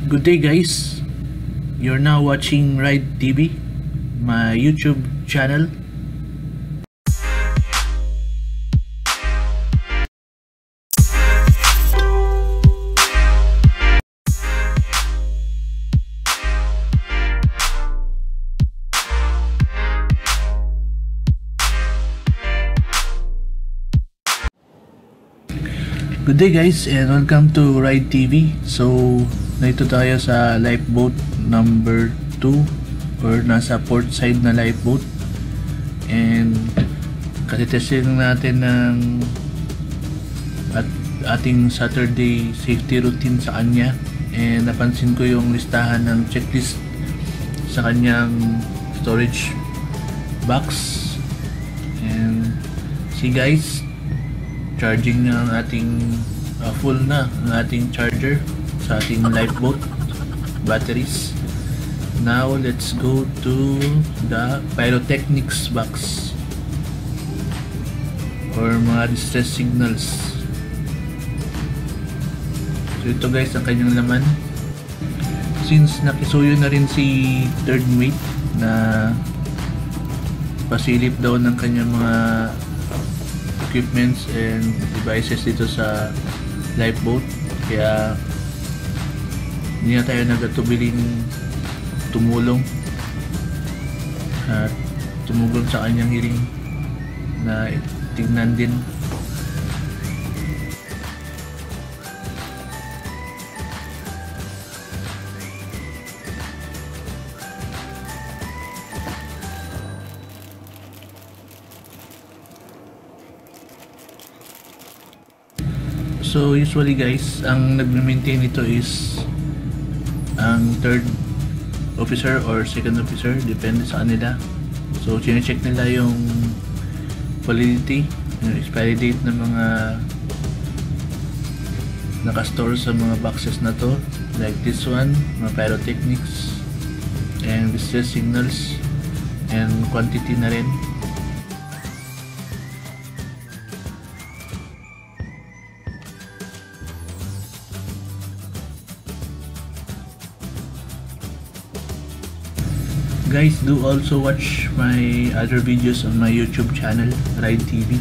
Good day guys, you're now watching Ride TV, my YouTube channel. Good day guys and welcome to Ride TV. So, narito tayo sa lifeboat number 2 or nasa port side na lifeboat. And kasi-testing natin ng ating Saturday safety routine sa kanya. And napansin ko yung listahan ng checklist sa kanyang storage box. And see guys, charging na ang ating full na ang ating charger sa ating lifeboat batteries. Now let's go to the pyrotechnics box or mga distress signals. So ito guys ang kanyang laman. Since nakisuyo na rin si third mate na pasilip daw ng kanyang mga equipments and devices dito sa lifeboat, kaya hindi na tayo nagatubiling tumulong at tumugol sa kanyang hiling na tingnan din. So usually guys, ang nagme-maintain ito is ang third officer or second officer, depende sa kanila. So chine-check nila yung validity, yung expiry date ng mga nakastore sa mga boxes na to, like this one, mga pyrotechnics and distress signals, and quantity na rin. Guys, do also watch my other videos on my YouTube channel, Ride TV.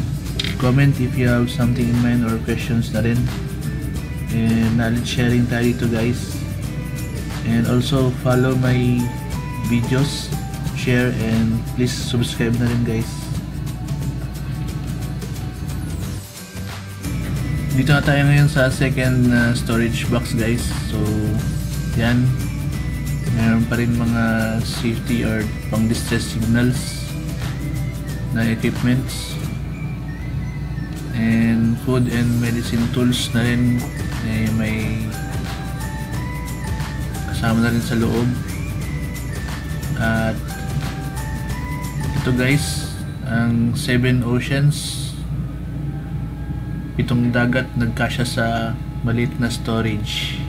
Comment if you have something in mind or questions na rin. And knowledge sharing tayo dito guys. And also follow my videos, share, and please subscribe na rin guys. Dito na tayo ngayon sa second storage box guys. So yan, meron pa rin mga safety or pang distress signals na equipments, and food and medicine tools na rin, may kasama na rin sa loob. At ito guys, ang 7 oceans, 7 dagat nagkasya sa maliit na storage.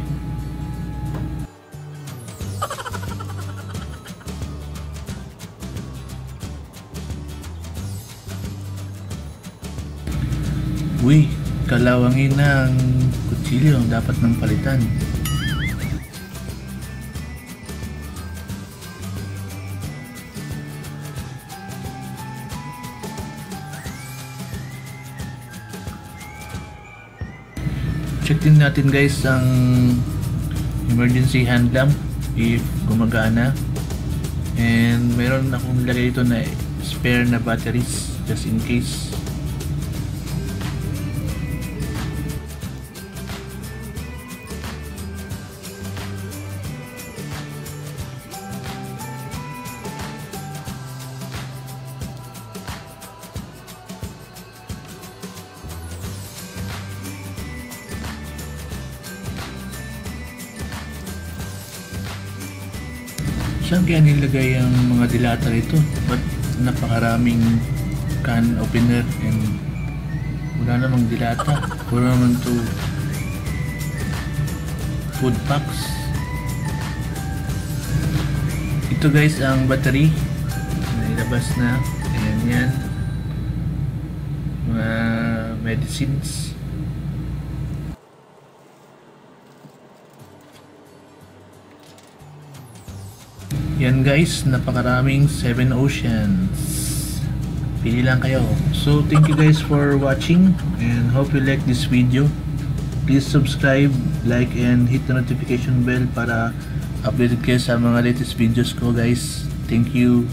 Uy, kalawangin ng kutsilyo ang dapat ng palitan. Check din natin guys ang emergency hand lamp if gumagana. And meron akong nilagay dito na spare na batteries just in case. Saan kaya nilagay ang mga dilata rito? Ba't napakaraming can opener and wala namang dilata? Wala naman to food packs. Ito guys ang battery, nailabas na. Ayan yan, mga medicines. Yan guys, napakaraming 7 oceans. Pili lang kayo. So thank you guys for watching and hope you like this video. Please subscribe, like, and hit the notification bell para updated kayo sa mga latest videos ko guys. Thank you.